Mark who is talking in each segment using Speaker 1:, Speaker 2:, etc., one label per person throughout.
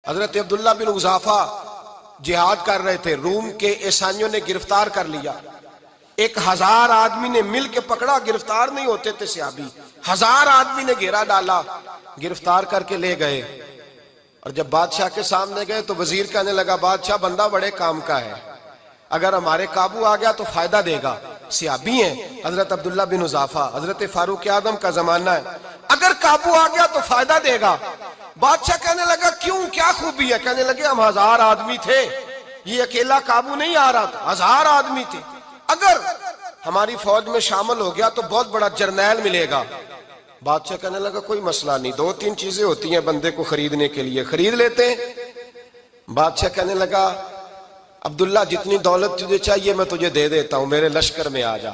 Speaker 1: حضرت عبداللہ بن حذافہ جہاد کر رہے تھے، روم کے عیسائیوں نے گرفتار کر لیا، 1000 آدمی نے مل کے پکڑا، گرفتار نہیں ہوتے تھے صحابی، 1000 آدمی نے گھیرا ڈالا، گرفتار کر کے لے گئے۔ اور جب بادشاہ کے سامنے گئے تو وزیر کہنے لگا بادشاہ بندہ بڑے کام کا ہے، اگر ہمارے قابو آ گیا تو فائدہ دے گا۔ صحابی ہیں حضرت عبداللہ بن حذافہ، حضرت فاروق اعظم کا زمانہ ہے، اگر قابو آ گیا تو فائدہ دے گا۔ بادشاہ کہنے لگا کیوں، کیا خوبی ہے؟ کہنے لگے ہم 1000 آدمی تھے، یہ اکیلا قابو نہیں آ رہا تھا، 1000 آدمی تھے، اگر ہماری فوج میں شامل ہو گیا تو بہت بڑا جرنیل ملے گا۔ بادشاہ کہنے لگا کوئی مسئلہ نہیں، 2-3 چیزیں ہوتی ہیں بندے کو خریدنے کے لیے، خرید لیتے ہیں۔ بادشاہ کہنے لگا عبداللہ جتنی دولت تجھے چاہیے میں تجھے دے دیتا ہوں، میرے لشکر میں آ جا،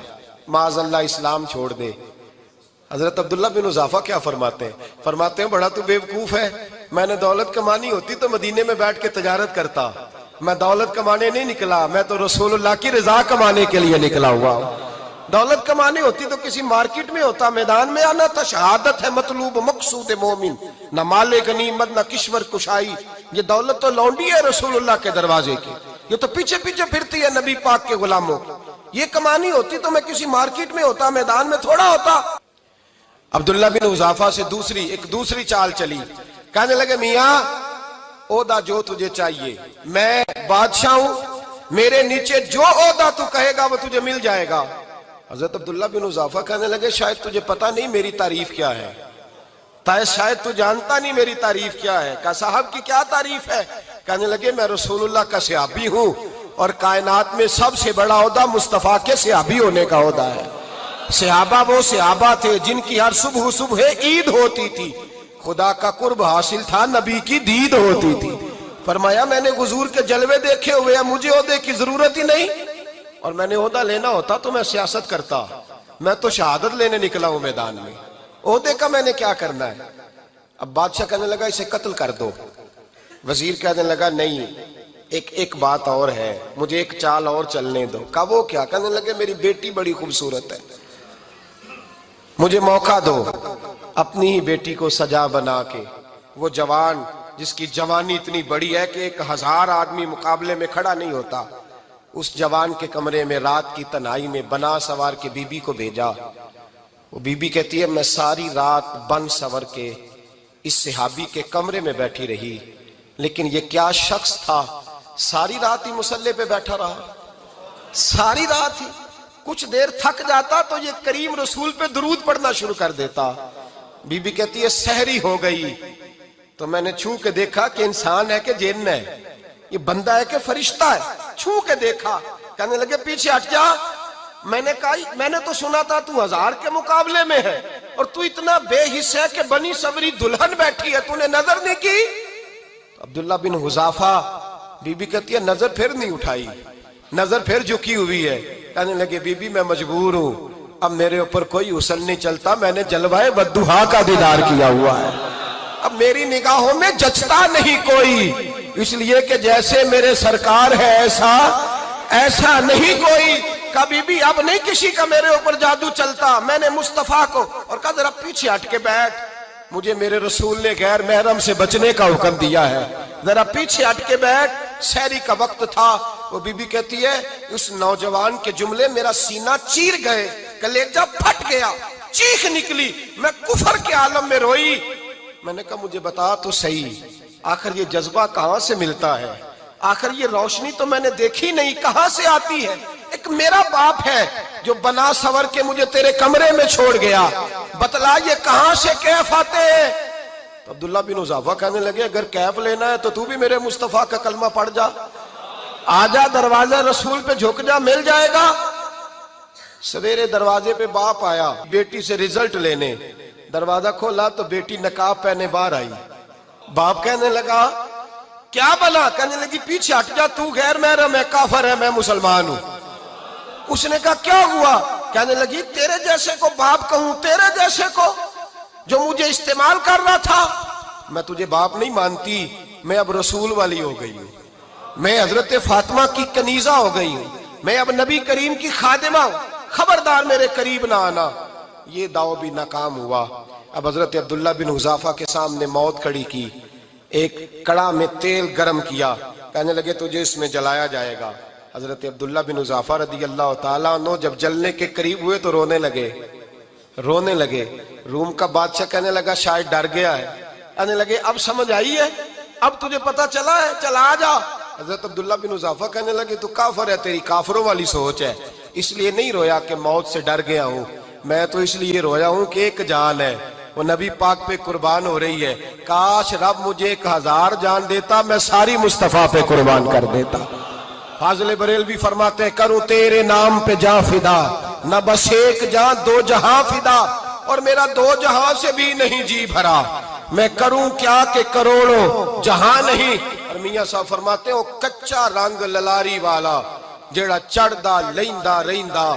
Speaker 1: معاذ اللہ اسلام چھوڑ دے۔ حضرت عبداللہ بن حذافہ کیا فرماتے ہیں؟ فرماتے ہیں بڑا تو بیوقوف ہے، میں نے دولت کمانی ہوتی تو مدینے میں بیٹھ کے تجارت کرتا، میں دولت کمانے نہیں نکلا، میں تو رسول اللہ کی رضا کمانے کے لیے نکلا ہوا ہوں۔ دولت کمانی ہوتی تو کسی مارکیٹ میں ہوتا، میدان میں آنا تھا، شہادت ہے مطلوب مقصود مومن، نہ مال غنیمت نہ کشور کشائی، یہ دولت تو لونڈی ہے رسول اللہ کے دروازے کی، یہ تو پیچھے پیچھے پھرتی ہے نبی پاک کے غلاموں کی، یہ کمانی ہوتی تو میں کسی مارکیٹ میں ہوتا، میدان میں تھوڑا ہوتا۔ عبداللہ بن حذافہ سے ایک دوسری چال چلی، کہنے لگے میاں عہدہ جو تجھے چاہیے، میں بادشاہ ہوں، میرے نیچے جو عہدہ تو کہے گا وہ تجھے مل جائے گا۔ حضرت عبداللہ بن حذافہ کہنے لگے شاید تجھے پتہ نہیں میری تعریف کیا ہے، شاید تو جانتا نہیں میری تعریف کیا ہے۔ کہا صاحب کی کیا تعریف ہے؟ کہنے لگے میں رسول اللہ کا صحابی ہوں، اور کائنات میں سب سے بڑا عہدہ مصطفیٰ کے صحابی ہونے کا عہدہ ہے۔ صحابہ وہ صحابہ تھے جن کی ہر صبح عید ہوتی تھی، خدا کا قرب حاصل تھا، نبی کی دید ہوتی تھی۔ فرمایا میں نے حضور کے جلوے دیکھے ہوئے ہیں، مجھے عہدے کی ضرورت ہی نہیں، اور میں نے عہدہ لینا ہوتا تو میں سیاست کرتا، میں تو شہادت لینے نکلا ہوں میدان میں، عہدے کا میں نے کیا کرنا ہے؟ اب بادشاہ کہنے لگا اسے قتل کر دو۔ وزیر کہنے لگا نہیں، ایک بات اور ہے، مجھے ایک چال اور چلنے دو۔ کہا وہ کیا؟ کہنے لگے میری بیٹی بڑی خوبصورت ہے، مجھے موقع دو، اپنی ہی بیٹی کو سجا بنا کے، وہ جوان جس کی جوانی اتنی بڑی ہے کہ 1000 آدمی مقابلے میں کھڑا نہیں ہوتا، اس جوان کے کمرے میں رات کی تنہائی میں بنا سوار کے بی بی کو بھیجا۔ وہ بی بی کہتی ہے میں ساری رات بن سور کے اس صحابی کے کمرے میں بیٹھی رہی، لیکن یہ کیا شخص تھا، ساری رات ہی مصلے پہ بیٹھا رہا، ساری رات ہی، کچھ دیر تھک جاتا تو یہ کریم رسول پہ درود پڑھنا شروع کر دیتا۔ بی بی کہتی ہے سحری ہو گئی تو میں نے چھو کے دیکھا کہ انسان ہے کہ جن ہے، یہ بندہ ہے کہ فرشتہ ہے، چھو کے دیکھا۔ کہنے لگے پیچھے ہٹ جا، میں نے کہا میں نے تو سنا تھا تو 1000 کے مقابلے میں ہے، اور تو اتنا بے حس ہے کہ بنی سوری دلہن بیٹھی ہے، تو نے نظر نہیں کی؟ عبداللہ بن حذافہ، بی بی کہتی ہے نظر پھر نہیں اٹھائی، نظر پھر جھکی ہوئی ہے۔ کہنے لگے بی بی میں مجبور ہوں، اب میرے اوپر کوئی حسن نہیں چلتا، میں نے جلوہ والضحیٰ کا دیدار کیا ہوا ہے، اب میری نگاہوں میں جچتا نہیں کوئی، اس لیے کہ جیسے میرے سرکار ہے ایسا نہیں کوئی۔ کہا بی بی اب نہیں کسی کا میرے اوپر جادو چلتا، میں نے مصطفیٰ کو، اور کہا ذرا پیچھے ہٹ کے بیٹھ، مجھے میرے رسول نے غیر محرم سے بچنے کا حکم دیا ہے، ذرا پیچھے ہٹ کے بیٹھ۔ سحری کا وقت تھا، وہ بی بی کہتی ہے اس نوجوان کے جملے میرا سینہ چیر گئے، کلیجہ پھٹ گیا، چیخ نکلی، میں کفر کے عالم میں روئی۔ میں نے کہا مجھے بتا تو صحیح، آخر یہ جذبہ کہاں سے ملتا ہے، آخر یہ روشنی تو میں نے دیکھی نہیں، کہاں سے آتی ہے؟ ایک میرا باپ ہے جو بنا سور کے مجھے تیرے کمرے میں چھوڑ گیا، بتلا یہ کہاں سے کیف آتے ہیں؟ تو عبداللہ بن حذافہ کہنے لگے اگر کیف لینا ہے تو بھی میرے مصطفیٰ کا کلمہ پڑھ جا، آجا دروازہ رسول پہ جھک جا، مل جائے گا۔ سویرے دروازے پہ باپ آیا بیٹی سے رزلٹ لینے، دروازہ کھولا تو بیٹی نقاب پہنے باہر آئی۔ باپ کہنے لگا کیا بنا؟ کہنے لگی پیچھے ہٹ جا، تو غیر محرم ہے، کافر ہے، میں مسلمان ہوں۔ اس نے کہا کیا ہوا؟ کہنے لگی تیرے جیسے کو باپ کہوں، تیرے جیسے کو جو مجھے استعمال کر رہا تھا، میں تجھے باپ نہیں مانتی، میں اب رسول والی ہو گئی ہوں، میں حضرت فاطمہ کی کنیزہ ہو گئی ہوں، میں اب نبی کریم کی خادمہ ہوں، خبردار میرے قریب نہ آنا۔ یہ دعوی بھی ناکام ہوا۔ اب حضرت عبداللہ بن حذافہ کے سامنے موت کھڑی کی، ایک کڑا میں تیل گرم کیا، کہنے لگے تجھے اس میں جلایا جائے گا۔ حضرت عبداللہ بن حذافہ رضی اللہ تعالیٰ عنہ جب جلنے کے قریب ہوئے تو رونے لگے۔ روم کا بادشاہ کہنے لگا شاید ڈر گیا ہے، کہنے لگے اب سمجھ آئی ہے، اب تجھے پتا چلا ہے، چلا آ جا۔ حضرت عبداللہ بن حذافہ کہنے لگے تو کافر ہے، تیری کافروں والی سوچ ہے، اس لیے نہیں رویا کہ موت سے ڈر گیا ہوں، میں تو اس لیے رویا ہوں کہ ایک جان ہے، وہ نبی پاک پہ قربان ہو رہی ہے، کاش رب مجھے 1000 جان دیتا، میں ساری مصطفیٰ پہ قربان کر دیتا۔ فاضل بریلوی فرماتے ہیں کروں تیرے نام پہ جاں فدا، نہ بس ایک جاں 2 جہاں فدا، اور میرا 2 جہاں سے بھی نہیں جی بھرا، میں کروں کیا کہ کروڑوں جہاں نہیں۔ اور میاں صاحب فرماتے ہیں وہ کچا رنگ للاری والا جیڑا چڑھدا لیندا رہندا،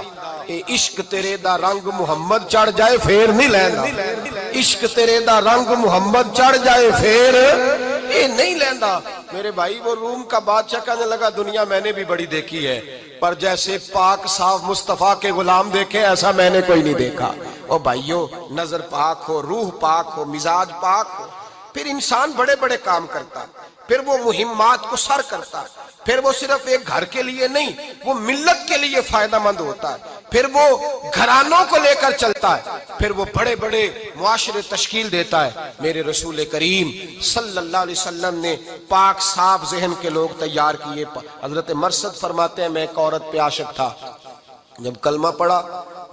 Speaker 1: اے عشق تیرے دا رنگ محمد چڑھ جائے پھر نہیں لیندا، عشق تیرے دا رنگ محمد چڑھ جائے پھر اے نہیں لیندا۔ میرے بھائی وہ روم کا بادشاہ کہنے لگا دنیا میں نے بھی بڑی دیکھی ہے، پر جیسے پاک صاف مصطفیٰ کے غلام دیکھے ایسا میں نے کوئی نہیں دیکھا۔ او بھائیو، نظر پاک ہو، روح پاک ہو، مزاج پاک ہو، پھر انسان بڑے بڑے کام کرتا ہے، پھر وہ مہمات کو سر کرتا ہے، پھر وہ صرف ایک گھر کے لیے نہیں، وہ ملت کے لیے فائدہ مند ہوتا ہے، پھر وہ گھرانوں کو لے کر چلتا ہے، پھر وہ بڑے بڑے معاشرے تشکیل دیتا ہے۔ میرے رسول کریم صلی اللہ علیہ وسلم نے پاک صاف ذہن کے لوگ تیار کیے۔ حضرت مرثد فرماتے ہیں میں ایک عورت پہ عاشق تھا، جب کلمہ پڑھا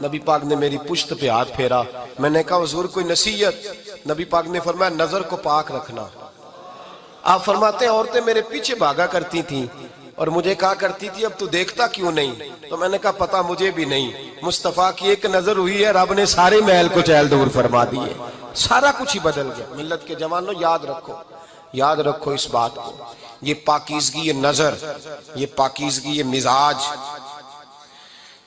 Speaker 1: نبی پاک نے میری پشت پہ ہاتھ پھیرا، میں نے کہا حضور کوئی نصیحت؟ نبی پاک نے فرمایا نظر کو پاک رکھنا۔ آپ فرماتے ہیں عورتیں میرے پیچھے بھاگا کرتی تھیں اور مجھے کہا کرتی تھی اب تو دیکھتا کیوں نہیں؟ تو میں نے کہا پتا مجھے بھی نہیں، مصطفیٰ کی ایک نظر ہوئی ہے رب نے سارے محل کو چہل دور فرما دیے، سارا کچھ ہی بدل گیا۔ ملت کے جوانوں یاد رکھو اس بات کو، یہ پاکیزگی، یہ نظر، یہ پاکیزگی، یہ مزاج،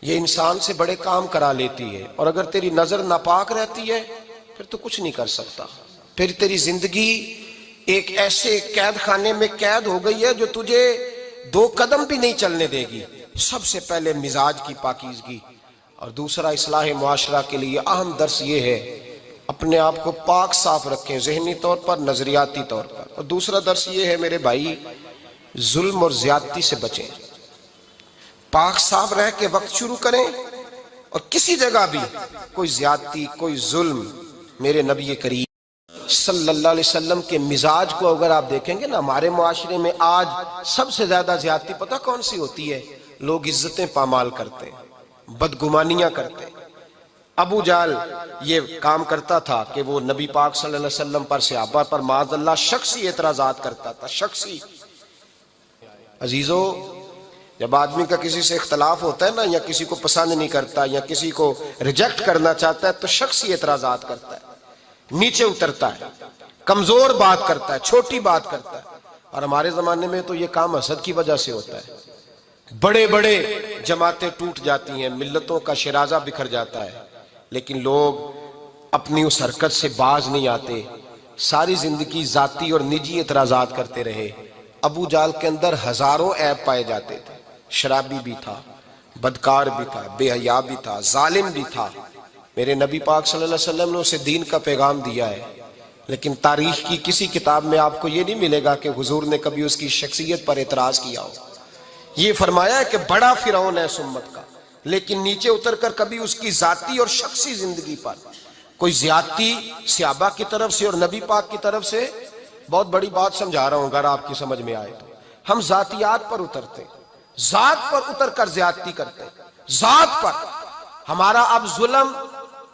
Speaker 1: یہ انسان سے بڑے کام کرا لیتی ہے، اور اگر تیری نظر ناپاک رہتی ہے پھر تو کچھ نہیں کر سکتا، پھر تیری زندگی ایک ایسے قید خانے میں قید ہو گئی ہے جو تجھے 2 قدم بھی نہیں چلنے دے گی۔ سب سے پہلے مزاج کی پاکیزگی، اور دوسرا اصلاح معاشرہ کے لیے اہم درس یہ ہے اپنے آپ کو پاک صاف رکھیں، ذہنی طور پر، نظریاتی طور پر۔ اور دوسرا درس یہ ہے میرے بھائی ظلم اور زیادتی سے بچیں، پاک صاف رہ کے وقت شروع کریں، اور کسی جگہ بھی کوئی زیادتی، کوئی ظلم، میرے نبی کریم صلی اللہ علیہ وسلم کے مزاج کو اگر آپ دیکھیں گے نا، ہمارے معاشرے میں آج سب سے زیادہ زیادتی پتہ کون سی ہوتی ہے؟ لوگ عزتیں پامال کرتے ہیں، بدگمانیاں کرتے ہیں۔ ابو جہل یہ کام کرتا تھا کہ وہ نبی پاک صلی اللہ علیہ وسلم پر، صحابہ پر معاذ اللہ شخصی اعتراضات کرتا تھا، شخصی۔ عزیزو، جب آدمی کا کسی سے اختلاف ہوتا ہے نا، یا کسی کو پسند نہیں کرتا یا کسی کو ریجیکٹ کرنا چاہتا ہے تو شخصی اعتراضات کرتا ہے، نیچے اترتا ہے، کمزور بات کرتا ہے، چھوٹی بات کرتا ہے۔ اور ہمارے زمانے میں تو یہ کام حسد کی وجہ سے ہوتا ہے، بڑے بڑے جماعتیں ٹوٹ جاتی ہیں، ملتوں کا شرازہ بکھر جاتا ہے، لیکن لوگ اپنی اس حرکت سے باز نہیں آتے، ساری زندگی ذاتی اور نجی اعتراضات کرتے رہے۔ ابو جہل کے اندر ہزاروں عیب پائے جاتے تھے، شرابی بھی تھا، بدکار بھی تھا، بے حیا بھی تھا، ظالم بھی تھا۔ میرے نبی پاک صلی اللہ علیہ وسلم نے اسے دین کا پیغام دیا ہے، لیکن تاریخ کی کسی کتاب میں آپ کو یہ نہیں ملے گا کہ حضور نے کبھی اس کی شخصیت پر اعتراض کیا ہو۔ یہ فرمایا ہے کہ بڑا فرعون ہے اس امت کا، لیکن نیچے اتر کر کبھی اس کی ذاتی اور شخصی زندگی پر کوئی زیادتی صحابہ کی طرف سے اور نبی پاک کی طرف سے۔ بہت بڑی بات سمجھا رہا ہوں، اگر آپ کی سمجھ میں آئے تو ہم ذاتیات پر اترتے، ذات پر اتر کر زیادتی کرتے، ذات پر۔ ہمارا اب ظلم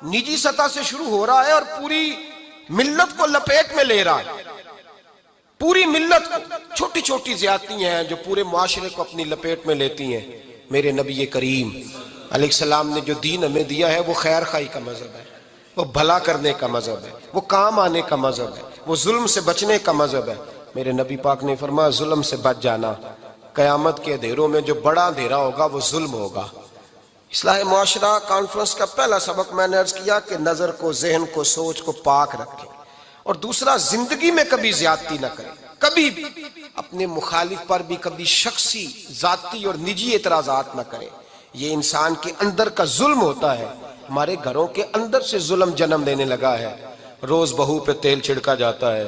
Speaker 1: نجی سطح سے شروع ہو رہا ہے اور پوری ملت کو لپیٹ میں لے رہا ہے، پوری ملت کو۔ چھوٹی چھوٹی زیادتیاں ہیں جو پورے معاشرے کو اپنی لپیٹ میں لیتی ہیں۔ میرے نبی کریم علیہ السلام نے جو دین ہمیں دیا ہے وہ خیر خواہی کا مذہب ہے، وہ بھلا کرنے کا مذہب ہے، وہ کام آنے کا مذہب ہے، وہ ظلم سے بچنے کا مذہب ہے۔ میرے نبی پاک نے فرمایا ظلم سے بچ جانا، قیامت کے اندھیروں میں جو بڑا اندھیرا ہوگا وہ ظلم ہوگا۔ اصلاح معاشرہ کانفرنس کا پہلا سبق میں نے عرض کیا کہ نظر کو، ذہن کو، سوچ کو پاک رکھیں، اور دوسرا زندگی میں کبھی زیادتی نہ کریں، کبھی بھی اپنے مخالف پر بھی کبھی شخصی، ذاتی اور نجی اعتراضات نہ کریں۔ یہ انسان کے اندر کا ظلم ہوتا ہے، ہمارے گھروں کے اندر سے ظلم جنم لینے لگا ہے۔ روز بہو پہ تیل چھڑکا جاتا ہے،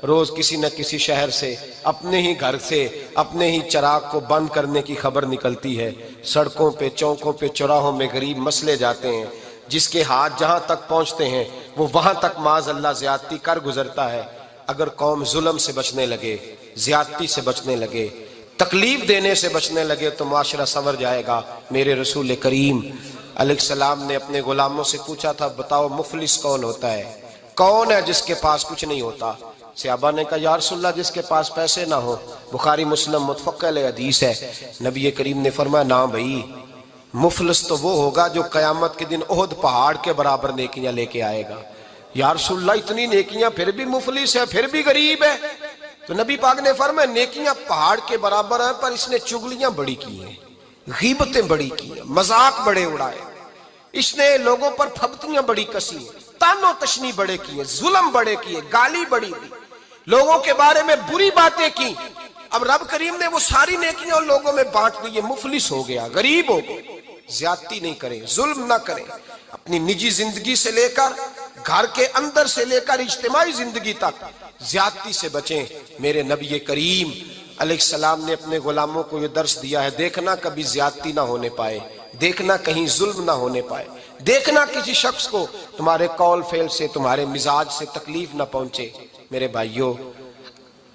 Speaker 1: روز کسی نہ کسی شہر سے، اپنے ہی گھر سے، اپنے ہی چراغ کو بند کرنے کی خبر نکلتی ہے۔ سڑکوں پہ، چوکوں پہ، چوراہوں میں غریب مسلے جاتے ہیں، جس کے ہاتھ جہاں تک پہنچتے ہیں وہ وہاں تک معاذ اللہ زیادتی کر گزرتا ہے۔ اگر قوم ظلم سے بچنے لگے، زیادتی سے بچنے لگے، تکلیف دینے سے بچنے لگے تو معاشرہ سنور جائے گا۔ میرے رسول کریم علیہ السلام نے اپنے غلاموں سے پوچھا تھا، بتاؤ مفلس کون ہوتا ہے؟ کون ہے جس کے پاس کچھ نہیں ہوتا؟ صحابہ نے کہا یا رسول اللہ جس کے پاس پیسے نہ ہو۔ بخاری مسلم متفق علیہ حدیث ہے۔ نبی کریم نے فرمایا نا بھائی، مفلس تو وہ ہوگا جو قیامت کے دن احد پہاڑ کے برابر نیکیاں لے کے آئے گا۔ یا رسول اللہ اتنی نیکیاں پھر بھی مفلس ہے، پھر بھی غریب ہے؟ تو نبی پاک نے فرمایا نیکیاں پہاڑ کے برابر ہیں، پر اس نے چگلیاں بڑی کی ہیں، غیبتیں بڑی کی ہیں، مذاق بڑے اڑائے، اس نے لوگوں پر پھبتیاں بڑی کسی ہیں، تان و تشنی بڑے کیے، ظلم بڑے کیے، گالی بڑی دی، لوگوں کے بارے میں بری باتیں کی۔ اب رب کریم نے وہ ساری نیکیاں ان لوگوں میں بانٹ دی، یہ مفلس ہو گیا، غریب ہو گیا۔ زیادتی نہیں کریں، ظلم نہ کریں، اپنی نجی زندگی سے لے کر، گھر کے اندر سے لے کر اجتماعی زندگی تک زیادتی سے بچیں۔ میرے نبی کریم علیہ السلام نے اپنے غلاموں کو یہ درس دیا ہے، دیکھنا کبھی زیادتی نہ ہونے پائے، دیکھنا کہیں ظلم نہ ہونے پائے، دیکھنا کسی شخص کو تمہارے قول فعل سے، تمہارے مزاج سے تکلیف نہ پہنچے۔ میرے بھائیوں،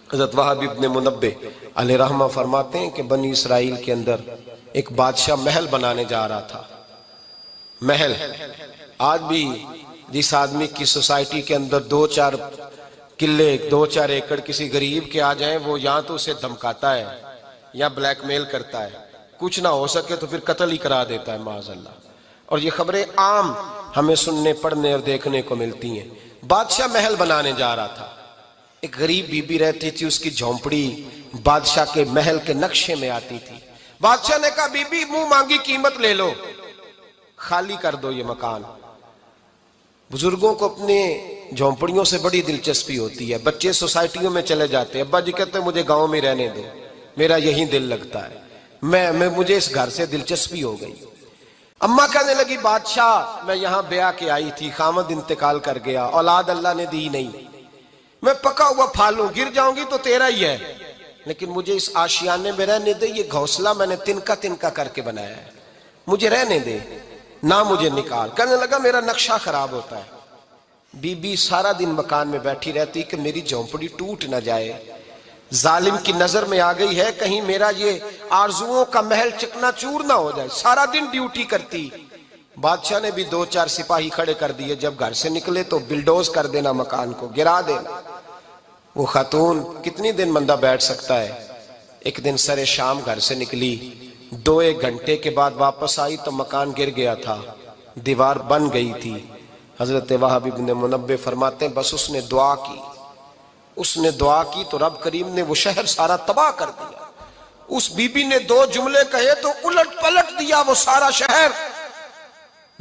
Speaker 1: حضرت وہب ابن منبہ علیہ رحمہ فرماتے ہیں کہ بنی اسرائیل کے اندر ایک بادشاہ محل بنانے جا رہا تھا۔ محل آج بھی جس آدمی کی سوسائٹی کے اندر 2-4 قلعے، 2-4 ایکڑ کسی غریب کے آ جائیں، وہ یا تو اسے دھمکاتا ہے یا بلیک میل کرتا ہے، کچھ نہ ہو سکے تو پھر قتل ہی کرا دیتا ہے معاذ اللہ۔ اور یہ خبریں عام ہمیں سننے، پڑھنے اور دیکھنے کو ملتی ہیں۔ بادشاہ محل بنانے جا رہا تھا، ایک غریب بی بی رہتی تھی، اس کی جھونپڑی بادشاہ کے محل کے نقشے میں آتی تھی۔ بادشاہ نے کہا بی بی منہ مانگی قیمت لے لو، خالی کر دو یہ مکان۔ بزرگوں کو اپنے جھونپڑیوں سے بڑی دلچسپی ہوتی ہے، بچے سوسائٹیوں میں چلے جاتے ہیں، ابا جی کہتے ہیں مجھے گاؤں میں رہنے دو، میرا یہیں دل لگتا ہے، مجھے اس گھر سے دلچسپی ہو گئی۔ اماں کہنے لگی بادشاہ میں یہاں بیاہ کے آئی تھی، خامد انتقال کر گیا، اولاد اللہ نے دی نہیں، میں پکا ہوا پھالوں، گر جاؤں گی تو تیرا ہی ہے، لیکن مجھے اس آشیانے میں رہنے دے، یہ گھونسلہ میں نے تنکا تنکا کر کے بنایا ہے، مجھے رہنے دے، نہ مجھے نکال۔ کہنے لگا میرا نقشہ خراب ہوتا ہے۔ بی بی سارا دن مکان میں بیٹھی رہتی کہ میری جھونپڑی ٹوٹ نہ جائے، ظالم کی نظر میں آ گئی ہے کہیں میرا یہ آرزوؤں کا محل چکنا چور نہ ہو جائے، سارا دن ڈیوٹی کرتی۔ بادشاہ نے بھی 2-4 سپاہی کھڑے کر دیے، جب گھر سے نکلے تو بلڈوز کر دینا، مکان کو گرا دینا۔ وہ خاتون کتنی دن بندہ بیٹھ سکتا ہے؟ ایک دن سر شام گھر سے نکلی، 2-1 گھنٹے کے بعد واپس آئی تو مکان گر گیا تھا، دیوار بن گئی تھی۔ حضرت وہب ابن منبہ فرماتے ہیں بس اس نے دعا کی، اس نے دعا کی تو رب کریم نے وہ شہر سارا تباہ کر دیا۔ اس بی بی نے 2 جملے کہے تو الٹ پلٹ دیا وہ سارا شہر۔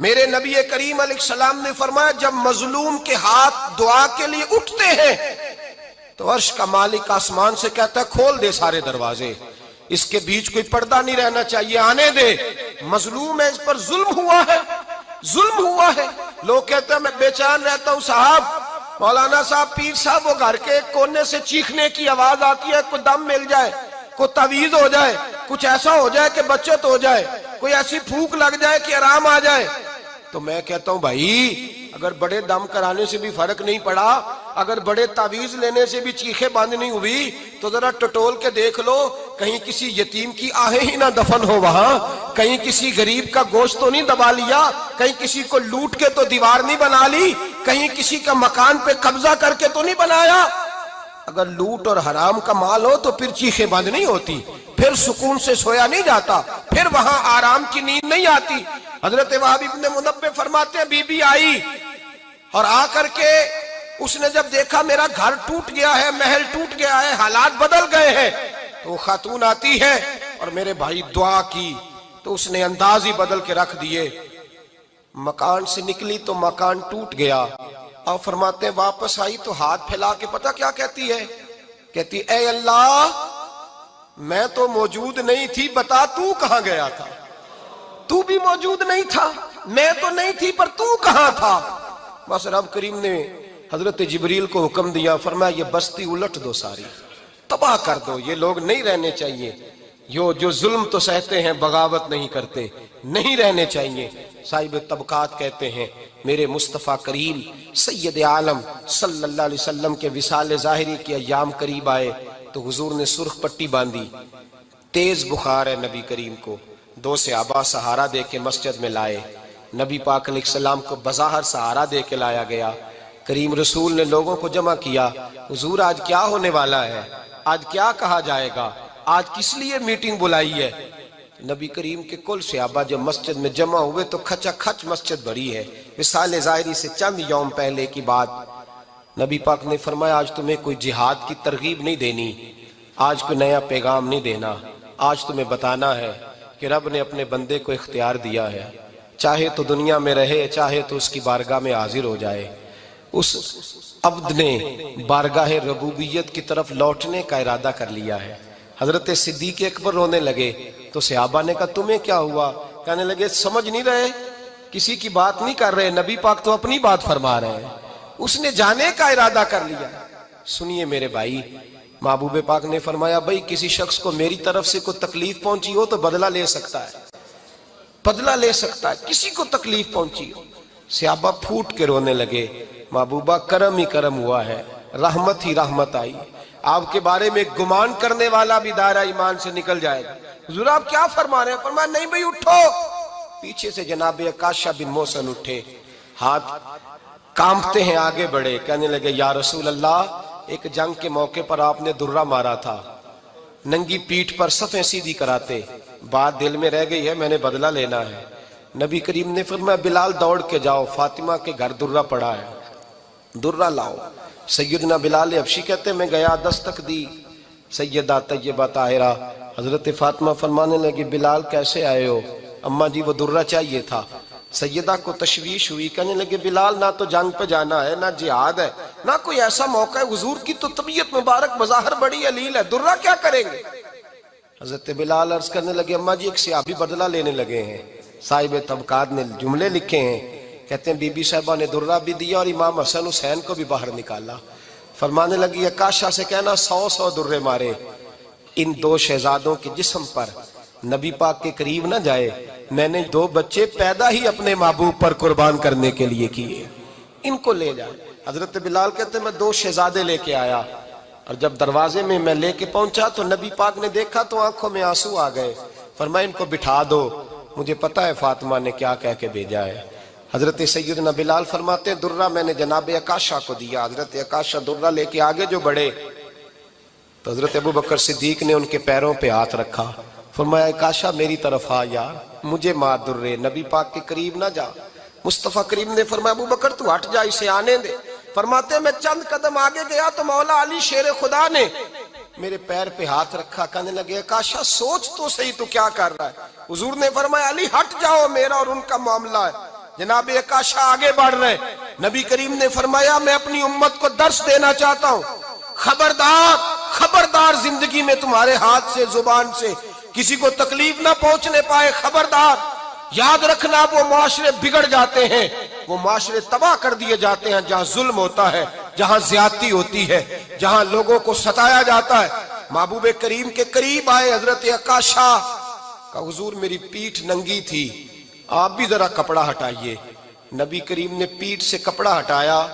Speaker 1: میرے نبی کریم علیہ السلام نے فرمایا جب مظلوم کے ہاتھ دعا کے لیے اٹھتے ہیں تو عرش کا مالک آسمان سے کہتا ہے کھول دے سارے دروازے، اس کے بیچ کوئی پردہ نہیں رہنا چاہیے، آنے دے، مظلوم ہے، اس پر ظلم ہوا ہے، ظلم ہوا ہے۔ لوگ کہتے ہیں میں بے چین رہتا ہوں صاحب، مولانا صاحب، پیر صاحب، وہ گھر کے کونے سے چیخنے کی آواز آتی ہے، کوئی دم مل جائے، کوئی تعویذ ہو جائے، کچھ ایسا ہو جائے کہ بچت ہو جائے، کوئی ایسی پھونک لگ جائے کہ آرام آ جائے۔ تو میں کہتا ہوں بھائی اگر بڑے دم کرانے سے بھی فرق نہیں پڑا، اگر بڑے تعویذ لینے سے بھی چیخیں بند نہیں ہوئی، تو ذرا ٹٹول کے دیکھ لو کہیں کسی یتیم کی آہیں ہی نہ دفن ہو وہاں، کہیں کسی غریب کا گوشت تو نہیں دبا لیا، کہیں کسی کو لوٹ کے تو دیوار نہیں بنا لی، کہیں کسی کا مکان پہ قبضہ کر کے تو نہیں بنایا۔ اگر لوٹ اور حرام کا مال ہو تو پھر چیخیں بند نہیں ہوتی، پھر سکون سے سویا نہیں جاتا، پھر وہاں آرام کی نیند نہیں آتی۔ حضرت وہب ابن منبہ فرماتے ہیں بی بی آئی اور آ کر کے اس نے جب دیکھا میرا گھر ٹوٹ گیا ہے، محل ٹوٹ گیا ہے، حالات بدل گئے ہیں، تو وہ خاتون آتی ہے اور میرے بھائی دعا کی تو اس نے انداز ہی بدل کے رکھ دیے۔ مکان سے نکلی تو مکان ٹوٹ گیا، اور فرماتے ہیں واپس آئی تو ہاتھ پھیلا کے پتہ کیا کہتی ہے؟ کہتی اے اللہ میں تو موجود نہیں تھی، بتا تو کہاں گیا تھا؟ تو بھی موجود نہیں تھا، میں تو نہیں تھی، پر تو کہاں تھا؟ بس رب کریم نے حضرت جبریل کو حکم دیا، فرمایا یہ بستی الٹ دو، ساری تباہ کر دو، یہ لوگ نہیں رہنے چاہیے، جو ظلم تو سہتے ہیں بغاوت نہیں کرتے، نہیں رہنے چاہیے۔ صاحب طبقات کہتے ہیں میرے مصطفیٰ کریم سید عالم صلی اللہ علیہ وسلم کے وصال ظاہری کے ایام قریب آئے تو حضور نے سرخ پٹی باندھی، تیز بخار ہے نبی کریم کو، 2 صحابہ سہارا دے کے مسجد میں لائے، نبی پاک علیہ السلام کو بظاہر سہارا دے کے لایا گیا۔ کریم رسول نے لوگوں کو جمع کیا، حضور آج کیا ہونے والا ہے، آج کیا کہا جائے گا، آج کس لیے میٹنگ بلائی ہے؟ نبی کریم کے کل صحابہ جب مسجد میں جمع ہوئے تو کھچا کھچ مسجد بھری ہے۔ وصال ظاہری سے چند یوم پہلے کی بات، نبی پاک نے فرمایا آج تمہیں کوئی جہاد کی ترغیب نہیں دینی، آج کوئی نیا پیغام نہیں دینا، آج تمہیں بتانا ہے کہ رب نے اپنے بندے کو اختیار دیا ہے، چاہے تو دنیا میں رہے، چاہے تو اس کی بارگاہ میں حاضر ہو جائے۔ اس عبد نے بارگاہ ربوبیت کی طرف لوٹنے کا ارادہ کر لیا ہے۔ حضرت صدیق اکبر رونے لگے تو صحابہ نے کہا تمہیں کیا ہوا؟ کہنے لگے سمجھ نہیں رہے، کسی کی بات نہیں کر رہے، نبی پاک تو اپنی بات فرما رہے ہیں، اس نے جانے کا ارادہ کر لیا۔ سنیے میرے بھائی، محبوب پاک نے فرمایا بھائی کسی شخص کو میری طرف سے کوئی تکلیف پہنچی ہو تو بدلہ لے سکتا ہے، بدلہ لے سکتا ہے، کسی کو تکلیف پہنچی ہو۔ صحابہ پھوٹ کے رونے لگے، محبوبہ کرم ہی کرم ہوا ہے، رحمت ہی رحمت آئی، آپ کے بارے میں گمان کرنے والا بھی دائرہ ایمان سے نکل جائے گا۔ حضور آپ کیا فرما رہے ہیں؟ فرمایا نہیں بھئی اٹھو۔ پیچھے سے جناب عکاشہ بن محصن اٹھے، ہاتھ کانپتے ہیں، آگے بڑھے، کہنے لگے یا رسول اللہ ایک جنگ کے موقع پر آپ نے درہ مارا تھا، ننگی پیٹھ پر صفیں سیدھی کراتے، بات دل میں رہ گئی ہے، میں نے بدلہ لینا ہے۔ نبی کریم نے فرمایا بلال دوڑ کے جاؤ، فاطمہ کے گھر درہ پڑا ہے، درہ لاؤ۔ سیدنا بلال حبشی کہتے ہیں میں گیا، دستک دی سیدہ طیبہ طاہرہ، حضرت فاطمہ فرمانے لگی بلال کیسے آئے ہو؟ اماں جی وہ درہ چاہیے تھا۔ سیدہ کو تشویش ہوئی، کہنے لگے بلال نہ تو جنگ پہ جانا ہے، نہ جہاد ہے، نہ کوئی ایسا موقع ہے، حضور کی تو طبیعت مبارک بظاہر بڑی علیل ہے، درہ کیا کریں گے؟ حضرت بلال عرض کرنے لگے اماں جی ایک صحابی بدلہ لینے لگے ہیں، صاحب طبقات نے جملے لکھے ہیں، کہتے ہیں بی بی صاحبہ نے درہ بھی دیا اور امام حسن حسین کو بھی باہر نکالا۔ فرمانے لگی عکاشہ سے کہنا 100 درے مارے، ان 2 شہزادوں کے جسم پر نبی پاک کے قریب نہ جائے، میں نے 2 بچے پیدا ہی اپنے محبوب پر قربان کرنے کے لیے کیے، ان کو لے جائے۔ حضرت بلال کہتے ہیں میں 2 شہزادے لے کے آیا، اور جب دروازے میں میں لے کے پہنچا تو نبی پاک نے دیکھا تو آنکھوں میں آنسو آ گئے، فرمایا ان کو بٹھا دو، مجھے پتا ہے فاطمہ نے کیا کہہ کے بھیجا ہے۔ حضرت سیدنا بلال فرماتے ہیں درہ میں نے جناب عکاشہ کو دیا، حضرت عکاشہ درہ لے کے آگے جو بڑھے تو حضرت ابوبکر صدیق نے ان کے پیروں پہ ہاتھ رکھا، فرمایا عکاشہ میری طرف آ یار، مجھے مار درے، نبی پاک کے قریب نہ جا۔ مصطفیٰ کریم نے فرمایا ابوبکر تو ہٹ جا، اسے آنے دے۔ فرماتے ہیں میں چند قدم آگے گیا تو مولا علی شیر خدا نے میرے پیر پہ ہاتھ رکھا، کہنے لگے عکاشہ سوچ تو صحیح تو کیا کر رہا ہے؟ حضور نے فرمایا علی ہٹ جاؤ، میرا اور ان کا معاملہ ہے۔ جناب عکاشہ آگے بڑھ رہے، نبی کریم نے فرمایا میں اپنی امت کو درس دینا چاہتا ہوں، خبردار خبردار زندگی میں تمہارے ہاتھ سے زبان سے کسی کو تکلیف نہ پہنچنے پائے، خبردار یاد رکھنا وہ معاشرے بگڑ جاتے ہیں، وہ معاشرے تباہ کر دیے جاتے ہیں جہاں ظلم ہوتا ہے، جہاں زیادتی ہوتی ہے، جہاں لوگوں کو ستایا جاتا ہے۔ محبوب کریم کے قریب آئے حضرت عکاشہ کا حضور میری پیٹھ ننگی تھی، آپ بھی ذرا کپڑا ہٹائیے۔ نبی کریم نے پیٹھ سے کپڑا ہٹایا،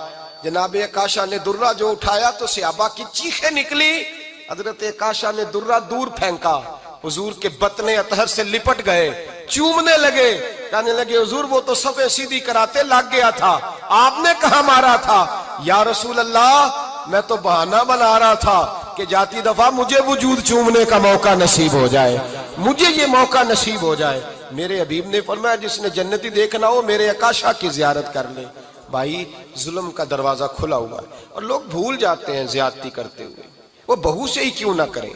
Speaker 1: جناب عکاشہ نے درہ جو اٹھایا تو صحابہ کی چیخیں نکلی، حضرت عکاشہ نے درہ دور پھینکا، حضور کے بطن اطہر سے لپٹ گئے، چومنے لگے، کہنے لگے حضور وہ تو صفیں سیدھی کراتے لگ گیا تھا، آپ نے کہاں مارا تھا؟ یا رسول اللہ میں تو بہانہ بنا رہا تھا کہ جاتی دفعہ مجھے وجود چومنے کا موقع نصیب ہو جائے، مجھے یہ موقع نصیب ہو جائے۔ میرے حبیب نے فرمایا جس نے جنتی دیکھنا ہو میرے عکاشہ کی زیارت کر لے۔ بھائی ظلم کا دروازہ کھلا ہوا ہے اور لوگ بھول جاتے ہیں زیادتی کرتے ہوئے، وہ بہو سے ہی کیوں نہ کریں،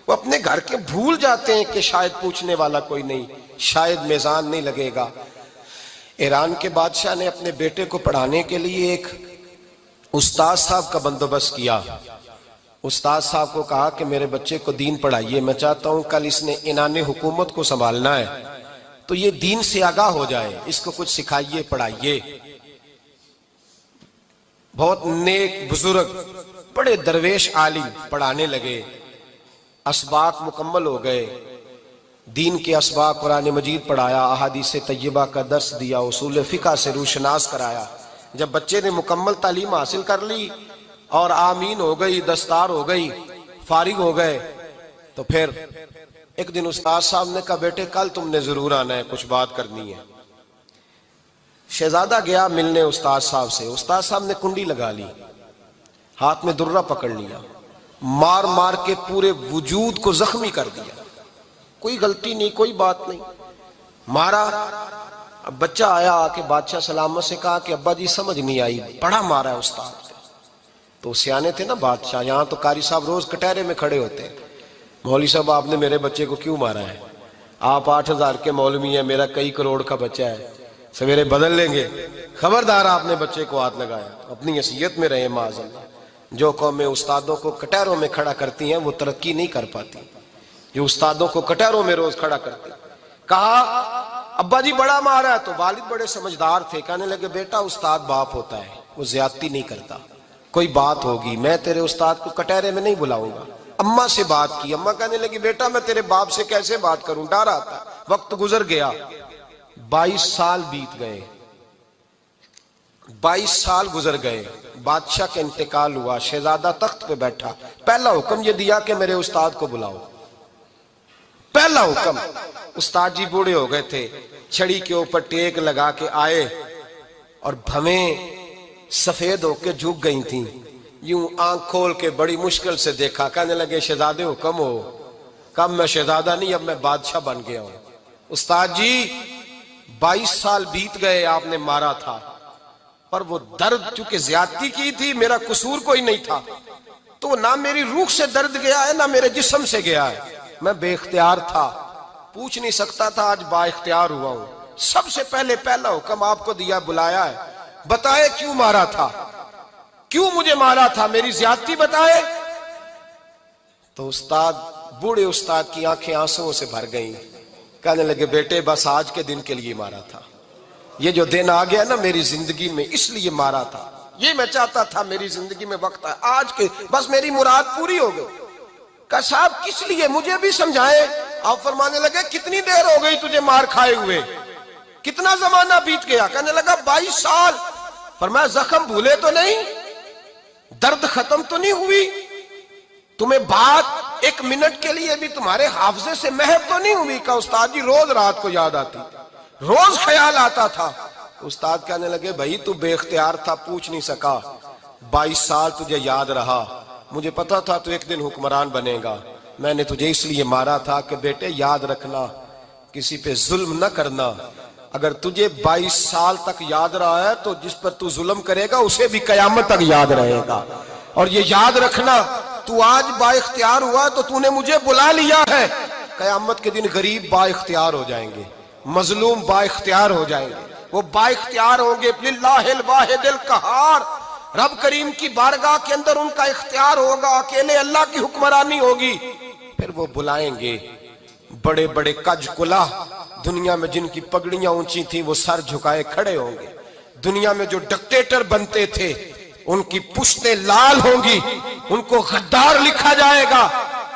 Speaker 1: وہ اپنے گھر کے بھول جاتے ہیں کہ شاید پوچھنے والا کوئی نہیں، شاید میزان نہیں لگے گا۔ ایران کے بادشاہ نے اپنے بیٹے کو پڑھانے کے لیے ایک استاد صاحب کا بندوبست کیا۔ استاد صاحب کو کہا کہ میرے بچے کو دین پڑھائیے، میں چاہتا ہوں کل اس نے عنان حکومت کو سنبھالنا ہے تو یہ دین سے آگاہ ہو جائے، اس کو کچھ سکھائیے پڑھائیے۔ بہت نیک بزرگ بڑے درویش عالم پڑھانے لگے، اسباق مکمل ہو گئے، دین کے اسباق قرآن مجید پڑھایا، احادیث طیبہ کا درس دیا، اصول فقہ سے روشناس کرایا۔ جب بچے نے مکمل تعلیم حاصل کر لی اور آمین ہو گئی، دستار ہو گئی، فارغ ہو گئے، تو پھر ایک دن استاد صاحب نے کہا بیٹے کل تم نے ضرور آنا ہے، کچھ بات کرنی ہے۔ شہزادہ گیا ملنے استاد صاحب سے، استاد صاحب نے کنڈی لگا لی، ہاتھ میں درہ پکڑ لیا، مار مار کے پورے وجود کو زخمی کر دیا، کوئی غلطی نہیں، کوئی بات نہیں، مارا۔ اب بچہ آیا آ کے بادشاہ سلامت سے کہا کہ ابا جی سمجھ نہیں آئی، بڑا مارا ہے استاد نے۔ تو سیانے تھے نا بادشاہ، یہاں تو قاری صاحب روز کٹہرے میں کھڑے ہوتے ہیں، مولوی صاحب آپ نے میرے بچے کو کیوں مارا ہے؟ آپ 8,000 کے مولوی ہیں، میرا کئی کروڑ کا بچہ ہے، سویرے بدل لیں گے، خبردار آپ نے بچے کو ہاتھ لگایا، اپنی حیثیت میں رہے معاذ اللہ۔ جو قومیں استادوں کو کٹہروں میں کھڑا کرتی ہیں وہ ترقی نہیں کر پاتی، جو استادوں کو کٹہروں میں روز کھڑا کرتے۔ کہا ابا جی بڑا مارا ہے، تو والد بڑے سمجھدار تھے، کہنے لگے بیٹا استاد باپ ہوتا ہے، وہ زیادتی نہیں کرتا، کوئی بات ہوگی میں تیرے استاد کو کٹہرے میں نہیں بلاؤں گا۔ اماں سے بات کی، اماں کہنے لگی بیٹا میں تیرے باپ سے کیسے بات کروں، ڈر آتا۔ وقت گزر گیا، 22 سال بیت گئے، 22 سال گزر گئے، بادشاہ کا انتقال ہوا، شہزادہ تخت پہ بیٹھا، پہلا حکم یہ دیا کہ میرے استاد کو بلاؤ، پہلا حکم۔ استاد جی بوڑھے ہو گئے تھے، چھڑی کے اوپر ٹیک لگا کے آئے اور بھویں سفید ہو کے جھک گئی تھیں، یوں آنکھ کھول کے بڑی مشکل سے دیکھا، کہنے لگے شہزادے حکم ہو۔ کب میں شہزادہ نہیں، اب میں بادشاہ بن گیا ہوں۔ استاد جی 22 سال بیت گئے، آپ نے مارا تھا، پر وہ درد چونکہ زیادتی کی تھی، میرا قصور کوئی نہیں تھا، تو نہ میری روح سے درد گیا ہے نہ میرے جسم سے گیا ہے، میں بے اختیار تھا، پوچھ نہیں سکتا تھا، آج با اختیار ہوا ہوں۔ سب سے پہلے پہلا حکم آپ کو دیا، بلایا ہے، بتائے کیوں مارا تھا، کیوں مجھے مارا تھا، میری زیادتی بتائے۔ تو استاد، بوڑھے استاد کی آنکھیں آنسوؤں سے بھر گئیں، کہنے لگے بیٹے بس آج کے دن کے لیے مارا تھا، یہ جو دن آ گیا نا میری زندگی میں اس لیے مارا تھا، یہ میں چاہتا تھا میری زندگی میں وقت ہے، آج کے بس میری مراد پوری ہو گئی۔ کہا صاحب کس لیے، مجھے بھی سمجھائیں۔ آپ فرمانے لگے کتنی دیر ہو گئی تجھے مار کھائے ہوئے، کتنا زمانہ بیت گیا؟ کہنے لگا 22 سال۔ فرمایا زخم بھولے تو نہیں، درد ختم تو نہیں ہوئی، تمہیں بات ایک منٹ کے لیے بھی تمہارے حافظے سے محو تو نہیں ہوئی؟ کہا استاد جی روز رات کو یاد آتی، روز خیال آتا تھا۔ استاد کہنے لگے بھائی تو بے اختیار تھا، پوچھ نہیں سکا، 22 سال تجھے یاد رہا، مجھے پتا تھا تو ایک دن حکمران بنے گا، میں نے تجھے اس لیے مارا تھا کہ بیٹے یاد رکھنا، کسی پہ ظلم نہ کرنا، اگر تجھے 22 سال تک یاد رہا ہے تو جس پر تو ظلم کرے گا اسے بھی قیامت تک یاد رہے گا، اور یہ یاد رکھنا تو آج با اختیار ہوا تو تو نے مجھے بلا لیا ہے، قیامت کے دن غریب با اختیار ہو جائیں گے، مظلوم با اختیار ہو جائیں گے، وہ با اختیار ہوں گے، للہ الواحد القہار، رب کریم کی بارگاہ کے اندر ان کا اختیار ہوگا، اکیلے اللہ کی حکمرانی ہوگی، پھر وہ بلائیں گے بڑے بڑے کج کلا، دنیا میں جن کی پگڑیاں اونچی تھیں وہ سر جھکائے کھڑے ہوں گے، دنیا میں جو ڈکٹیٹر بنتے تھے ان کی پشتیں لال ہوں گی، ان کو غدار لکھا جائے گا،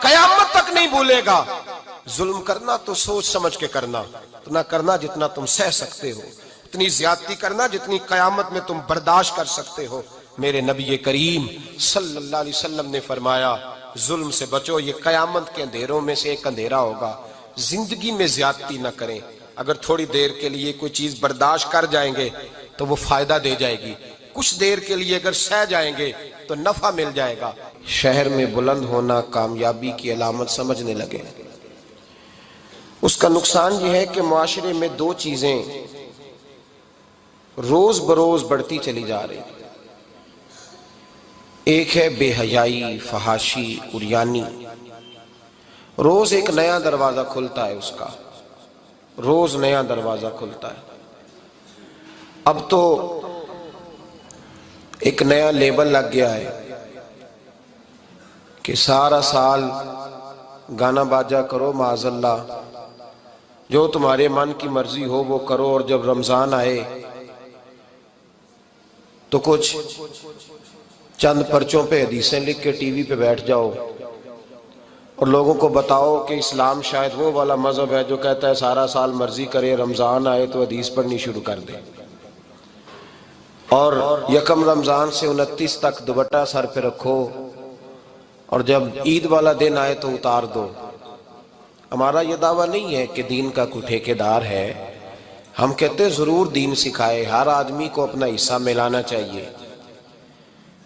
Speaker 1: قیامت تک نہیں بھولے گا۔ ظلم کرنا تو سوچ سمجھ کے کرنا، اتنا کرنا جتنا تم سہ سکتے ہو، اتنی زیادتی کرنا جتنی قیامت میں تم برداشت کر سکتے ہو۔ میرے نبی کریم صلی اللہ علیہ وسلم نے فرمایا ظلم سے بچو، یہ قیامت کے اندھیروں میں سے ایک اندھیرا ہوگا، زندگی میں زیادتی نہ کریں، اگر تھوڑی دیر کے لیے کوئی چیز برداشت کر جائیں گے تو وہ فائدہ دے جائے گی، کچھ دیر کے لیے اگر سہ جائیں گے تو نفع مل جائے گا۔ شہر میں بلند ہونا کامیابی کی علامت سمجھنے لگے، اس کا نقصان یہ ہے کہ معاشرے میں دو چیزیں روز بروز بڑھتی چلی جا رہی، ایک ہے بے حیائی، فحاشی، عریانی، روز ایک نیا دروازہ کھلتا ہے، اس کا روز نیا دروازہ کھلتا ہے۔ اب تو ایک نیا لیبل لگ گیا ہے کہ سارا سال گانا باجا کرو، معاذ اللہ جو تمہارے من کی مرضی ہو وہ کرو، اور جب رمضان آئے تو کچھ چند پرچوں پہ حدیثیں لکھ کے ٹی وی پہ بیٹھ جاؤ اور لوگوں کو بتاؤ کہ اسلام شاید وہ والا مذہب ہے جو کہتا ہے سارا سال مرضی کرے، رمضان آئے تو حدیث پڑھنی شروع کر دے، اور یکم رمضان سے 29 تک دوپٹہ سر پہ رکھو اور جب عید والا دن آئے تو اتار دو۔ ہمارا یہ دعویٰ نہیں ہے کہ دین کا کوئی ٹھیکیدار ہے، ہم کہتے ہیں ضرور دین سکھائے، ہر آدمی کو اپنا حصہ ملانا چاہیے۔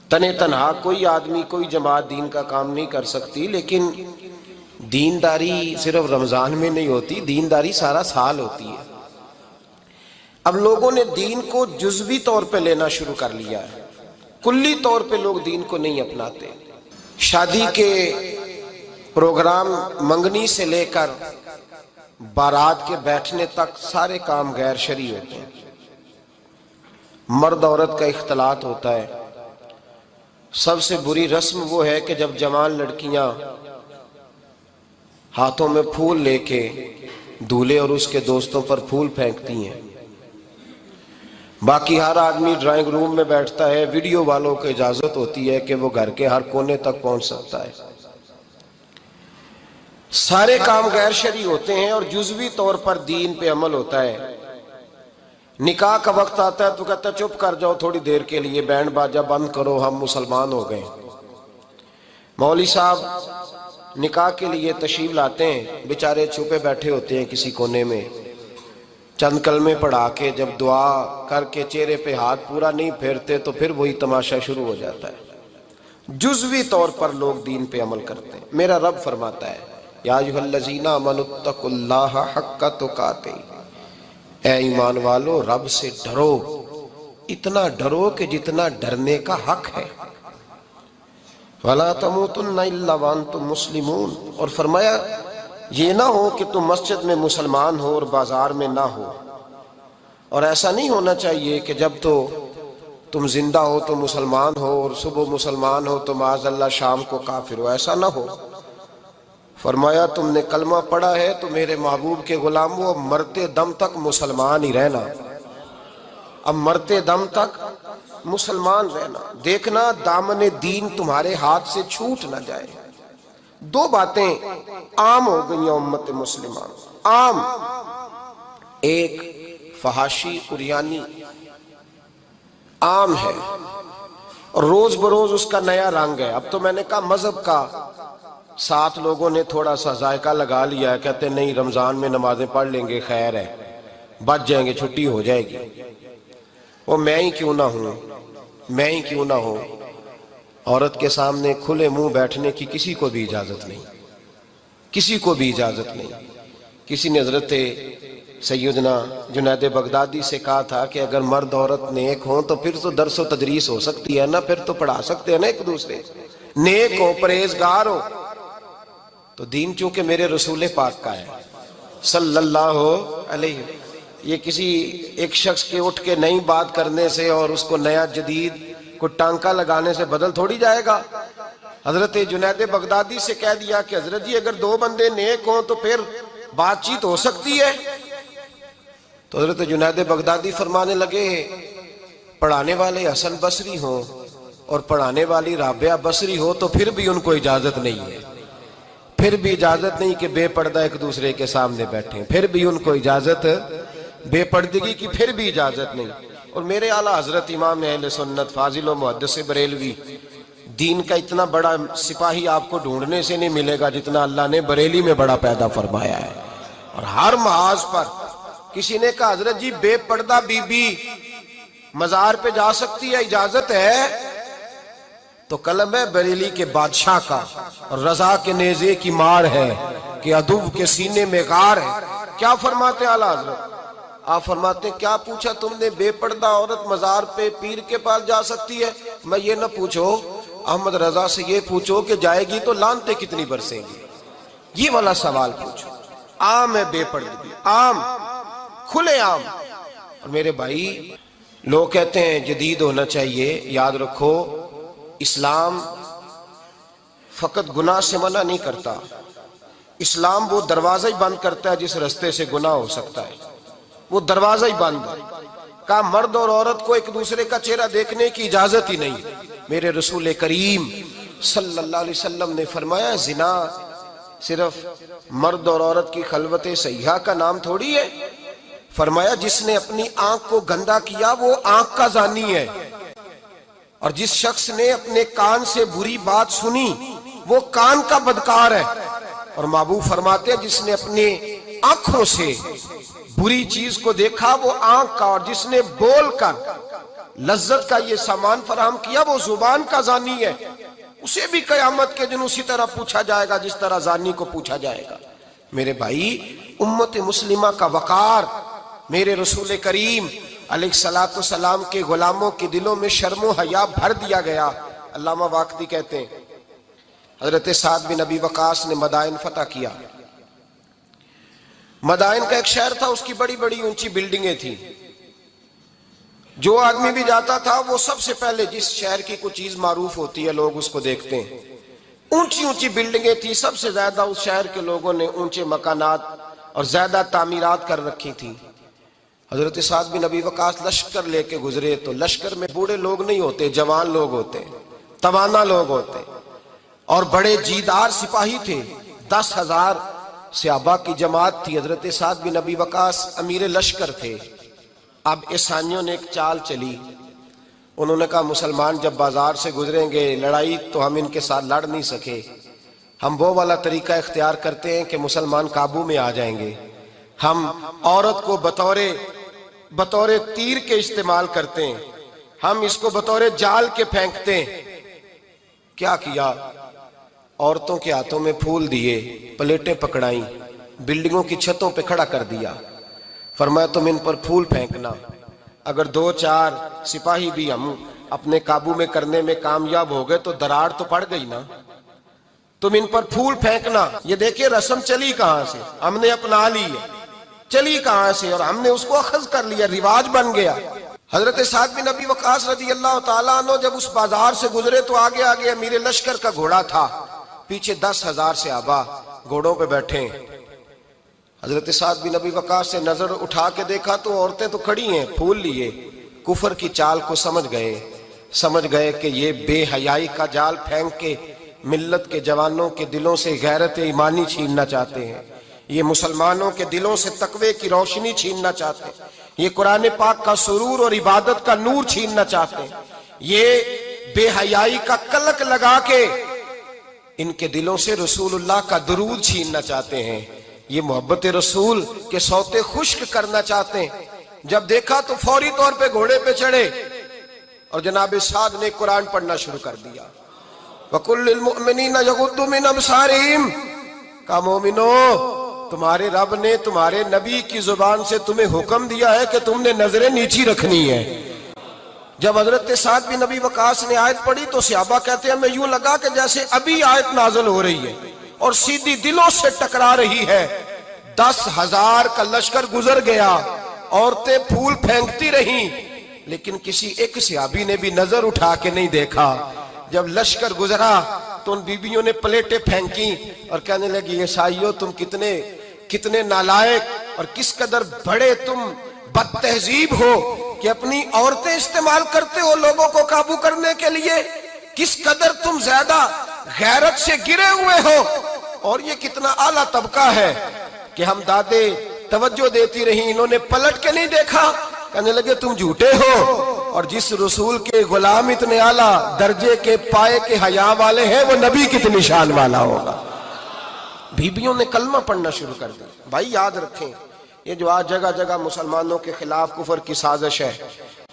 Speaker 1: تنے تنہا کوئی آدمی کوئی جماعت دین کا کام نہیں کر سکتی، لیکن دینداری صرف رمضان میں نہیں ہوتی، دینداری سارا سال ہوتی ہے۔ اب لوگوں نے دین کو جزوی طور پہ لینا شروع کر لیا ہے، کلی طور پہ لوگ دین کو نہیں اپناتے۔ شادی کے پروگرام منگنی سے لے کر بارات کے بیٹھنے تک سارے کام غیر شرعی ہوتے ہیں، مرد عورت کا اختلاط ہوتا ہے۔ سب سے بری رسم وہ ہے کہ جب جوان لڑکیاں ہاتھوں میں پھول لے کے دولہے اور اس کے دوستوں پر پھول پھینکتی ہیں، باقی ہر آدمی ڈرائنگ روم میں بیٹھتا ہے، ویڈیو والوں کو اجازت ہوتی ہے کہ وہ گھر کے ہر کونے تک پہنچ سکتا ہے۔ سارے کام غیر شرعی ہوتے ہیں اور جزوی طور پر دین پہ عمل ہوتا ہے۔ نکاح کا وقت آتا ہے تو کہتا ہے چپ کر جاؤ تھوڑی دیر کے لیے، بینڈ باجا بند کرو، ہم مسلمان ہو گئے۔ مولوی صاحب نکاح کے لیے تشریف لاتے ہیں، بیچارے چھپے بیٹھے ہوتے ہیں کسی کونے میں، چند کلمے پڑھا کے جب دعا کر کے چہرے پہ ہاتھ پورا نہیں پھیرتے تو پھر وہی تماشا شروع ہو جاتا ہے۔ جزوی طور پر لوگ دین پہ عمل کرتے ہیں۔ میرا رب فرماتا ہے یا ایھا الذین آمنوا اتقوا اللہ حق تقاتہ، اے ایمان والو رب سے ڈرو، اتنا ڈرو کہ جتنا ڈرنے کا حق ہے۔ وَلَا تَمُوتُنَّ إِلَّا وَأَنْتُمْ مُسْلِمُونَ، اور فرمایا یہ نہ ہو کہ تم مسجد میں مسلمان ہو اور بازار میں نہ ہو، اور ایسا نہیں ہونا چاہیے کہ جب تو تم زندہ ہو تو مسلمان ہو اور صبح مسلمان ہو تو معاذ اللہ شام کو کافر ہو، ایسا نہ ہو۔ فرمایا تم نے کلمہ پڑھا ہے تو میرے محبوب کے غلام وہ مرتے دم تک مسلمان ہی رہنا، اب مرتے دم تک مسلمان رہنا، دیکھنا دامن دین تمہارے ہاتھ سے چھوٹ نہ جائے۔ دو باتیں عام ہو گئی امت مسلمان، عام، ایک فحاشی عریانی عام ہے اور روز بروز اس کا نیا رنگ ہے۔ اب تو میں نے کہا مذہب کا ساتھ لوگوں نے تھوڑا سا ذائقہ لگا لیا ہے، کہتے ہیں نہیں رمضان میں نمازیں پڑھ لیں گے، خیر ہے، بچ جائیں گے، چھٹی ہو جائے گی۔ وہ میں ہی کیوں نہ ہوں، میں ہی کیوں نہ ہوں، عورت کے سامنے کھلے منہ بیٹھنے کی کسی کو بھی اجازت نہیں، کسی کو بھی اجازت نہیں۔ کسی نے حضرت سیدنا جنید بغدادی سے کہا تھا کہ اگر مرد عورت نیک ہوں تو پھر تو درس و تدریس ہو سکتی ہے نا، پھر تو پڑھا سکتے ہیں نا ایک دوسرے، نیک ہو پرہیزگار ہو۔ تو دین چونکہ میرے رسول پاک کا ہے صلی اللہ علیہ وسلم، یہ کسی ایک شخص کے اٹھ کے نئی بات کرنے سے اور اس کو نیا جدید کو ٹانکا لگانے سے بدل تھوڑی جائے گا۔ حضرت جنید بغدادی سے کہہ دیا کہ حضرت جی اگر دو بندے نیک ہوں تو پھر بات چیت ہو سکتی ہے۔ تو حضرت جنید بغدادی فرمانے لگے پڑھانے والے حسن بصری ہوں اور پڑھانے والی رابعہ بصری ہو تو پھر بھی ان کو اجازت نہیں ہے، پھر بھی اجازت نہیں کہ بے پردہ ایک دوسرے کے سامنے بیٹھیں، پھر بھی ان کو اجازت، بے پردگی کی پھر بھی اجازت نہیں۔ اور میرے اعلیٰ حضرت امام اہل سنت فاضل و محدث بریلوی، دین کا اتنا بڑا سپاہی آپ کو ڈھونڈنے سے نہیں ملے گا جتنا اللہ نے بریلی میں بڑا پیدا فرمایا ہے۔ اور ہر محاذ پر کسی نے کہا حضرت جی بے پردہ بی بی مزار پہ جا سکتی ہے، اجازت ہے؟ تو قلم ہے بریلی کے بادشاہ کا اور رضا کے نیزے کی مار ہے کہ عدو کے سینے میں غار ہے۔ کیا فرماتے اعلیٰ حضرت؟ آپ فرماتے کیا پوچھا تم نے، بے پردہ عورت مزار پہ پیر کے پاس جا سکتی ہے؟ میں یہ نہ پوچھو، احمد رضا سے یہ پوچھو کہ جائے گی تو لعنتیں کتنی برسیں گی، یہ والا سوال پوچھو۔ عام ہے بے پردگی، عام، کھلے عام۔ اور میرے بھائی لوگ کہتے ہیں جدید ہونا چاہیے، یاد رکھو اسلام فقط گناہ سے منع نہیں کرتا، اسلام وہ دروازہ ہی بند کرتا ہے جس رستے سے گناہ ہو سکتا ہے، وہ دروازہ ہی بند ہے۔ کہا مرد اور عورت کو ایک دوسرے کا چہرہ دیکھنے کی اجازت ہی نہیں۔ میرے رسول کریم صلی اللہ علیہ وسلم نے فرمایا زنا صرف مرد اور عورت کی خلوت صحیحہ کا نام تھوڑی ہے، فرمایا جس نے اپنی آنکھ کو گندا کیا وہ آنکھ کا زانی ہے، اور جس شخص نے اپنے کان سے بری بات سنی وہ کان کا بدکار ہے، اور محبوب فرماتے ہیں جس نے اپنے آنکھوں سے بری چیز کو دیکھا وہ آنکھ کا، اور جس نے بول کر لذت کا یہ سامان فراہم کیا وہ زبان کا زانی ہے، اسے بھی قیامت کے دن اسی طرح پوچھا جائے گا جس طرح زانی کو پوچھا جائے گا۔ میرے بھائی، امت مسلمہ کا وقار میرے رسول کریم علیہ السلام کے غلاموں کے دلوں میں شرم و حیا بھر دیا گیا۔ علامہ واقدی کہتے ہیں حضرت سعد بن ابی وقاص نے مدائن فتح کیا۔ مدائن کا ایک شہر تھا، اس کی بڑی بڑی اونچی بلڈنگیں تھیں، جو آدمی بھی جاتا تھا وہ سب سے پہلے جس شہر کی کوئی چیز معروف ہوتی ہے لوگ اس کو دیکھتے ہیں۔ اونچی اونچی بلڈنگیں تھیں، سب سے زیادہ اس شہر کے لوگوں نے اونچے مکانات اور زیادہ تعمیرات کر رکھی تھیں۔ حضرت سعد بن ابی وقاص لشکر لے کے گزرے تو لشکر میں بوڑھے لوگ نہیں ہوتے، جوان لوگ ہوتے، توانا لوگ ہوتے، اور بڑے جیدار سپاہی تھے۔ 10,000 صحابہ کی جماعت تھی، حضرت سعد بن ابی وقاص امیر لشکر تھے۔ اب عیسائیوں نے ایک چال چلی، انہوں نے کہا مسلمان جب بازار سے گزریں گے لڑائی تو ہم ان کے ساتھ لڑ نہیں سکے، ہم وہ والا طریقہ اختیار کرتے ہیں کہ مسلمان قابو میں آ جائیں گے، ہم عورت کو بطور تیر کے استعمال کرتے ہیں، ہم اس کو بطور جال کے پھینکتے ہیں۔ کیا کیا؟ عورتوں کے ہاتھوں میں پھول دیے، پلیٹیں پکڑائیں، بلڈنگوں کی چھتوں پہ کھڑا کر دیا، فرمایا تم ان پر پھول پھینکنا، اگر 2-4 سپاہی بھی ہم اپنے قابو میں کرنے میں کامیاب ہو گئے تو دراڑ تو پڑ گئی نا، تم ان پر پھول پھینکنا۔ یہ دیکھیں رسم چلی کہاں سے، ہم نے اپنا لی ہے، چلی کہاں سے اور ہم نے اس کو اخذ کر لیا، رواج بن گیا۔ حضرت سعد بن ابی وقاص رضی اللہ تعالیٰ عنہ جب اس بازار سے گزرے تو آگے آگے امیر لشکر کا گھوڑا تھا، پیچھے 10,000 صحابہ گھوڑوں پہ بیٹھے ہیں۔ حضرت سعد بن ابی وقاص سے نظر اٹھا کے دیکھا تو عورتیں تو کھڑی ہیں پھول لیے، کفر کی چال کو سمجھ گئے کہ یہ بے حیائی کا جال پھینک کے ملت کے جوانوں کے دلوں سے غیرت ایمانی چھیننا چاہتے ہیں، یہ مسلمانوں کے دلوں سے تقوی کی روشنی چھیننا چاہتے ہیں، یہ قرآن پاک کا سرور اور عبادت کا نور چھیننا چاہتے ہیں، یہ بے حیائی کا کلک لگا کے ان کے دلوں سے رسول اللہ کا درود چھیننا چاہتے ہیں، یہ محبت رسول کے سوتے خشک کرنا چاہتے ہیں۔ جب دیکھا تو فوری طور پہ گھوڑے پہ چڑھے اور جناب سعد نے قرآن پڑھنا شروع کر دیا۔ وَقُلْ لِلْمُؤْمِنِينَ يَغُضُّوا مِنْ أَبْصَارِهِمْ، کہا مومنو تمہارے رب نے تمہارے نبی کی زبان سے تمہیں حکم دیا ہے کہ تم نے نظریں نیچی رکھنی ہے۔ جب حضرت سعد بن ابی وقاص نے آیت پڑھی تو صحابہ کہتے ہیں ہمیں یوں لگا کہ جیسے ابھی آیت نازل ہو رہی ہے اور سیدھی دلوں سے ٹکرا رہی ہے۔ 10,000 کا لشکر گزر گیا، عورتیں پھول پھینکتی رہیں، لیکن کسی ایک صحابی نے بھی نظر اٹھا کے نہیں دیکھا۔ جب لشکر گزرا تو ان بیبیوں نے پلیٹیں پھینکی اور کہنے لگی عیسائیوں تم کتنے نالائق اور کس قدر بڑے تم بد تہذیب ہو کہ اپنی عورتیں استعمال کرتے ہو لوگوں کو قابو کرنے کے لیے، کس قدر تم زیادہ غیرت سے گرے ہوئے ہو، اور یہ کتنا اعلیٰ طبقہ ہے کہ ہم دادے توجہ دیتی رہیں، انہوں نے پلٹ کے نہیں دیکھا، کہنے لگے تم جھوٹے ہو، اور جس رسول کے غلام اتنے اعلیٰ درجے کے پائے کے حیا والے ہیں وہ نبی کتنی شان والا ہوگا۔ بیبیوں نے کلمہ پڑھنا شروع کر دیا۔ بھائی یاد رکھیں یہ جو آج جگہ جگہ مسلمانوں کے خلاف کفر کی سازش ہے،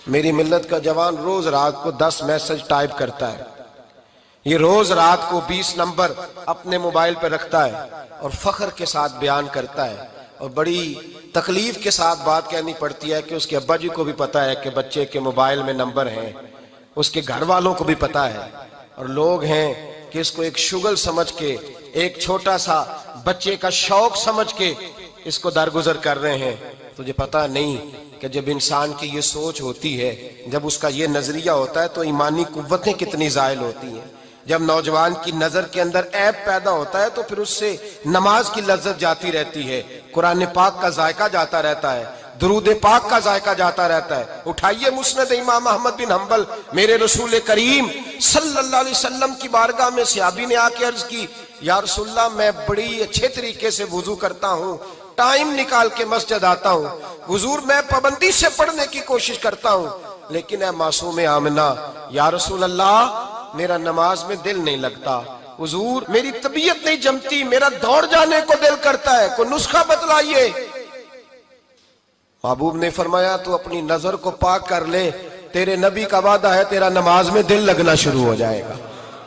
Speaker 1: میری ملت کا جوان روز رات کو 10 میسج ٹائپ کرتا ہے، یہ روز رات کو 20 نمبر اپنے موبائل پہ رکھتا ہے اور فخر کے ساتھ بیان کرتا ہے، اور بڑی تکلیف کے ساتھ بات کہنی پڑتی ہے کہ اس کے ابا جی کو بھی پتا ہے کہ بچے کے موبائل میں نمبر ہیں، اس کے گھر والوں کو بھی پتا ہے، اور لوگ ہیں کہ اس کو ایک شغل سمجھ کے، ایک چھوٹا سا بچے کا شوق سمجھ کے اس کو درگزر کر رہے ہیں۔ تجھے پتا نہیں کہ جب انسان کی یہ سوچ ہوتی ہے، جب اس کا یہ نظریہ ہوتا ہے تو ایمانی قوتیں کتنی زائل ہوتی ہیں۔ جب نوجوان کی نظر کے اندر عیب پیدا ہوتا ہے تو پھر اس سے نماز کی لذت جاتی رہتی ہے، قرآن پاک کا ذائقہ جاتا رہتا ہے، درود پاک کا ذائقہ جاتا رہتا ہے۔ اٹھائیے مسند امام احمد بن حنبل، میرے رسول کریم صلی اللہ علیہ وسلم کی بارگاہ میں صحابی نے آ کے عرض کی، یا رسول اللہ میں بڑی اچھے طریقے سے وضو کرتا ہوں، ٹائم نکال کے مسجد آتا ہوں، حضور میں پابندی سے پڑھنے کی کوشش کرتا ہوں، لیکن اے معصوم آمنہ، یا رسول اللہ میرا نماز میں دل نہیں لگتا، حضور میری طبیعت نہیں جمتی، میرا دوڑ جانے کو دل کرتا ہے، کوئی نسخہ بتلائیے۔ محبوب نے فرمایا تو اپنی نظر کو پاک کر لے، تیرے نبی کا وعدہ ہے تیرا نماز میں دل لگنا شروع ہو جائے گا۔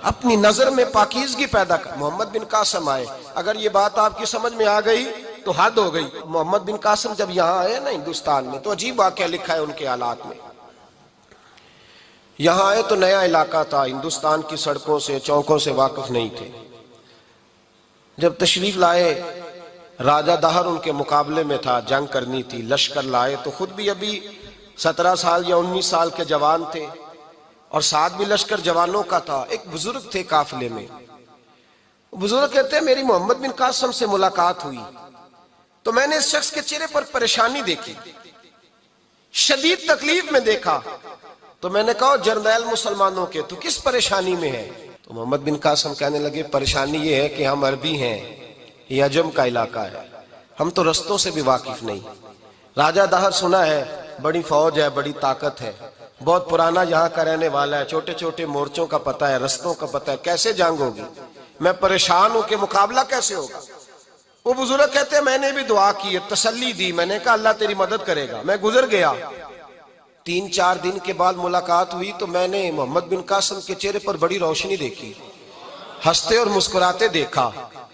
Speaker 1: اپنی نظر میں پاکیزگی پیدا کر۔ محمد بن قاسم آئے، اگر یہ بات آپ کی سمجھ میں آ گئی تو حد ہو گئی۔ محمد بن قاسم جب یہاں آئے نا ہندوستان میں، تو عجیب واقعہ لکھا ہے ان کے حالات میں۔ یہاں آئے تو نیا علاقہ تھا، ہندوستان کی سڑکوں سے چوکوں سے واقف نہیں تھے۔ جب تشریف لائے، راجہ دہر ان کے مقابلے میں تھا، جنگ کرنی تھی، لشکر لائے تو خود بھی ابھی 17 سال یا 19 سال کے جوان تھے، اور ساتھ بھی لشکر جوانوں کا تھا۔ ایک بزرگ تھے قافلے میں، بزرگ کہتے ہیں میری محمد بن قاسم سے ملاقات ہوئی تو میں نے اس شخص کے چہرے پر پریشانی دیکھی، شدید تکلیف میں دیکھا، تو میں نے کہا جرنیل مسلمانوں کے تو کس پریشانی میں ہے؟ تو محمد بن قاسم کہنے لگے پریشانی یہ ہے کہ ہم عربی ہیں، یہ عجم کا علاقہ ہے، ہم تو رستوں سے بھی واقف نہیں۔ راجہ دہر سنا ہے بڑی فوج ہے، بڑی طاقت ہے، بہت پرانا یہاں کا رہنے والا ہے، چھوٹے چھوٹے مورچوں کا پتہ ہے، رستوں کا پتہ ہے، کیسے جنگ ہوگی؟ میں پریشان ہوں کہ مقابلہ کیسے ہوگا؟ وہ بزرگ کہتے ہیں میں نے بھی دعا کی، تسلی دی، میں نے کہا اللہ تیری مدد کرے گا۔ میں گزر گیا، 3-4 دن کے بعد ملاقات ہوئی تو میں نے محمد بن قاسم کے چہرے پر بڑی روشنی دیکھی، ہنستے اور مسکراتے دیکھا،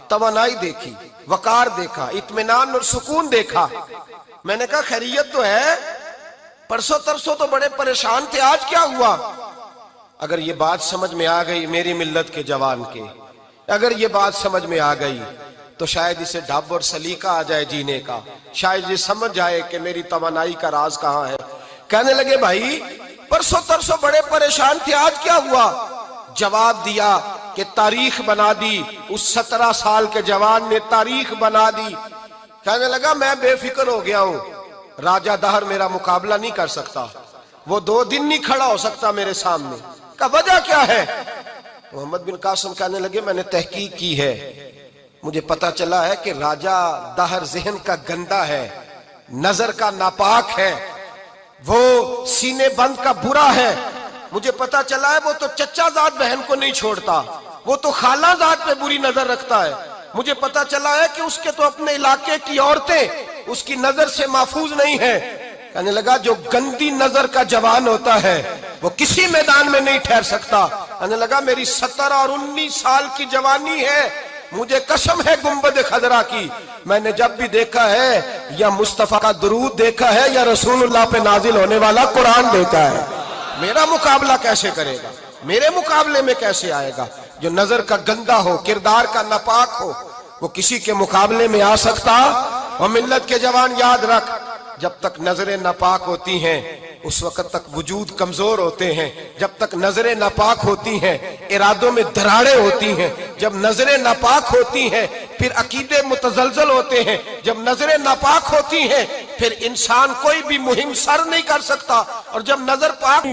Speaker 1: توانائی دیکھی، وقار دیکھا، اطمینان اور سکون دیکھا۔ میں نے کہا خیریت تو ہے، پرسوں ترسوں تو بڑے پریشان تھے، آج کیا ہوا؟ اگر یہ بات سمجھ میں آ گئی میری ملت کے جوان کے، اگر یہ بات سمجھ میں آ گئی تو شاید اسے ڈھب اور سلیقہ آ جائے جینے کا، شاید یہ سمجھ جائے کہ میری توانائی کا راز کہاں ہے۔ کہنے لگے بھائی پرسوں ترسوں بڑے پریشان تھے، آج کیا ہوا؟ جواب دیا کہ تاریخ بنا دی، اس 17 سال کے جوان نے تاریخ بنا دی۔ کہنے لگا میں بے فکر ہو گیا ہوں، راجہ دہر میرا مقابلہ نہیں کر سکتا، وہ 2 دن نہیں کھڑا ہو سکتا میرے سامنے۔ کہا وجہ کیا ہے؟ محمد بن قاسم کہنے لگے میں نے تحقیق کی ہے، مجھے پتا چلا ہے کہ راجہ دہر ذہن کا گندا ہے، نظر کا ناپاک ہے، وہ سینے بند کا برا ہے، مجھے پتا چلا ہے وہ تو چچا زاد بہن کو نہیں چھوڑتا، وہ تو خالہ زاد پہ بری نظر رکھتا ہے، مجھے پتا چلا ہے کہ اس کے تو اپنے علاقے کی عورتیں اس کی نظر سے محفوظ نہیں ہیں۔ کہنے لگا جو گندی نظر کا جوان ہوتا ہے وہ کسی میدان میں نہیں ٹھہر سکتا۔ کہنے لگا میری 17 اور 19 سال کی جوانی ہے، مجھے قسم ہے گنبد خضرا کی، میں نے جب بھی دیکھا ہے یا مصطفیٰ کا درود دیکھا ہے یا رسول اللہ پہ نازل ہونے والا قرآن دیکھا ہے۔ میرا مقابلہ کیسے کرے گا؟ میرے مقابلے میں کیسے آئے گا؟ جو نظر کا گندا ہو، کردار کا ناپاک ہو، وہ کسی کے مقابلے میں آ سکتا؟ اور ملت کے جوان یاد رکھ، جب تک نظریں ناپاک ہوتی ہیں اس وقت تک وجود کمزور ہوتے ہیں، جب تک نظریں ناپاک ہوتی ہیں ارادوں میں دراڑیں ہوتی ہیں، جب نظریں ناپاک ہوتی ہیں پھر عقیدے متزلزل ہوتے ہیں، جب نظریں ناپاک ہوتی ہیں پھر انسان کوئی بھی مہم سر نہیں کر سکتا، اور جب نظر پاک